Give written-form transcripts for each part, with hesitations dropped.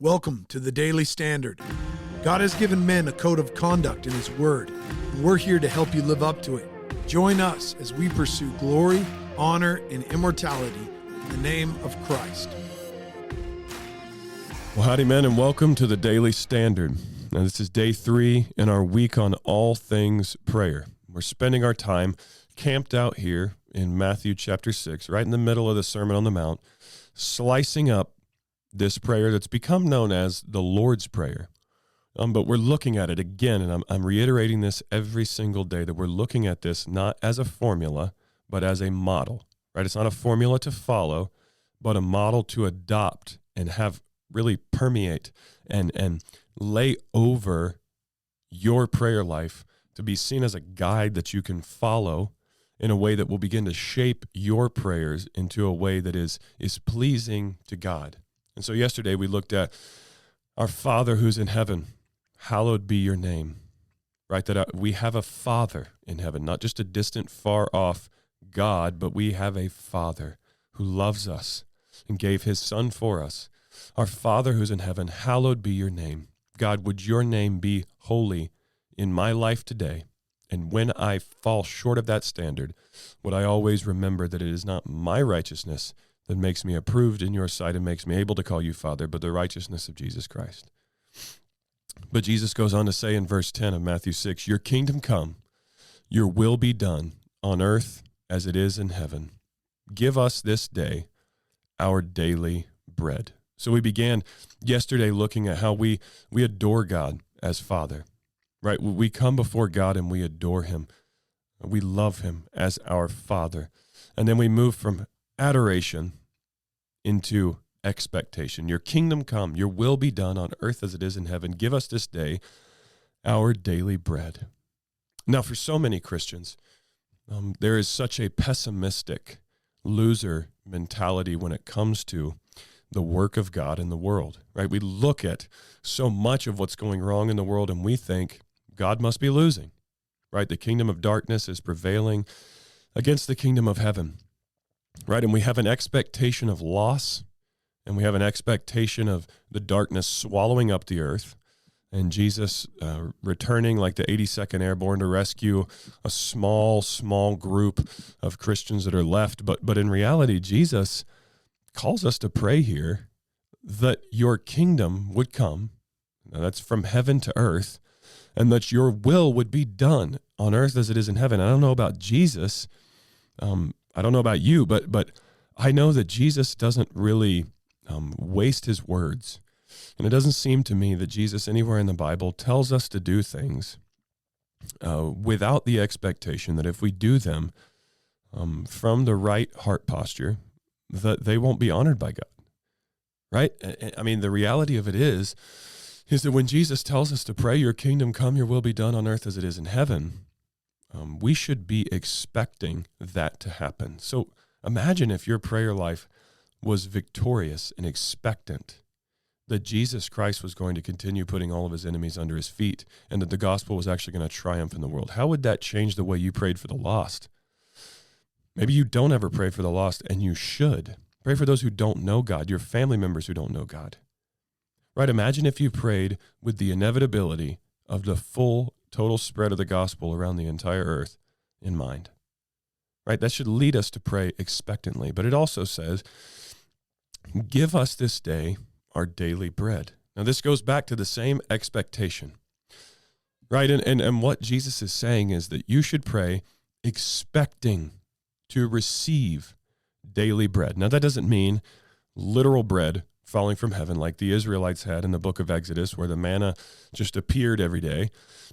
Welcome to the Daily Standard. God has given men a code of conduct in His Word, and we're here to help you live up to it. Join us as we pursue glory, honor, and immortality in the name of Christ. Well, howdy, men, and welcome to the Daily Standard. Now, this is day 3 in our week on all things prayer. We're spending our time camped out here in Matthew chapter 6, right in the middle of the Sermon on the Mount, slicing up this prayer that's become known as the Lord's Prayer. But we're looking at it again, and I'm reiterating this every single day, that we're looking at this not as a formula, but as a model, right? It's not a formula to follow, but a model to adopt and have really permeate and lay over your prayer life to be seen as a guide that you can follow in a way that will begin to shape your prayers into a way that is pleasing to God. And so yesterday we looked at our Father who's in heaven, hallowed be your name, right? That we have a Father in heaven, not just a distant, far off God, but we have a Father who loves us and gave his Son for us. Our Father who's in heaven, hallowed be your name. God, would your name be holy in my life today? And when I fall short of that standard, would I always remember that it is not my righteousness that makes me approved in your sight and makes me able to call you Father, but the righteousness of Jesus Christ. But Jesus goes on to say in verse 10 of Matthew 6, your kingdom come, your will be done on earth as it is in heaven. Give us this day our daily bread. So we began yesterday looking at how we adore God as Father, right? We come before God and we adore him. We love him as our Father. And then we move from adoration into expectation. Your kingdom come, your will be done on earth as it is in heaven. Give us this day our daily bread. Now, for so many Christians, there is such a pessimistic loser mentality when it comes to the work of God in the world, right? We look at so much of what's going wrong in the world and we think God must be losing, right? The kingdom of darkness is prevailing against the kingdom of heaven. Right, and we have an expectation of loss, and we have an expectation of the darkness swallowing up the earth, and Jesus returning like the 82nd Airborne to rescue a small group of Christians that are left. But in reality, Jesus calls us to pray here that your kingdom would come, now that's from heaven to earth, and that your will would be done on earth as it is in heaven. I don't know about Jesus, I don't know about you, but I know that Jesus doesn't really waste his words. And it doesn't seem to me that Jesus anywhere in the Bible tells us to do things without the expectation that if we do them from the right heart posture, that they won't be honored by God, right? I mean, the reality of it is that when Jesus tells us to pray, your kingdom come, your will be done on earth as it is in heaven, we should be expecting that to happen. So imagine if your prayer life was victorious and expectant that Jesus Christ was going to continue putting all of his enemies under his feet and that the gospel was actually going to triumph in the world. How would that change the way you prayed for the lost? Maybe you don't ever pray for the lost, and you should. Pray for those who don't know God, your family members who don't know God. Right? Imagine if you prayed with the inevitability of the full total spread of the gospel around the entire earth in mind, right? That should lead us to pray expectantly. But it also says, give us this day our daily bread. Now, this goes back to the same expectation, right? And what Jesus is saying is that you should pray expecting to receive daily bread. Now, that doesn't mean literal bread falling from heaven like the Israelites had in the book of Exodus, where the manna just appeared every day.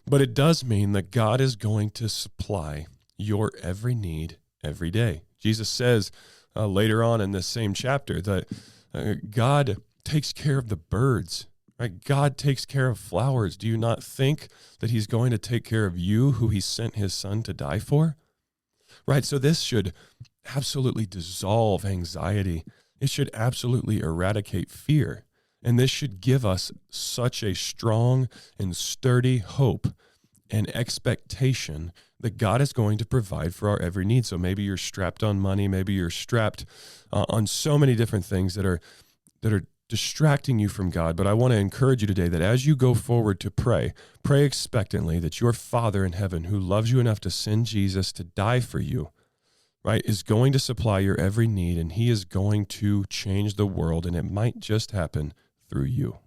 But it does mean that God is going to supply your every need every day. Jesus says later on in this same chapter that God takes care of the birds, right? God takes care of flowers. Do you not think that he's going to take care of you, who he sent his Son to die for? Right, so this should absolutely dissolve anxiety. It should absolutely eradicate fear. And this should give us such a strong and sturdy hope and expectation that God is going to provide for our every need. So maybe you're strapped on money, maybe you're strapped on so many different things that are distracting you from God. But I want to encourage you today that as you go forward to pray expectantly that your Father in heaven, who loves you enough to send Jesus to die for you, right, is going to supply your every need, and he is going to change the world, and it might just happen through you.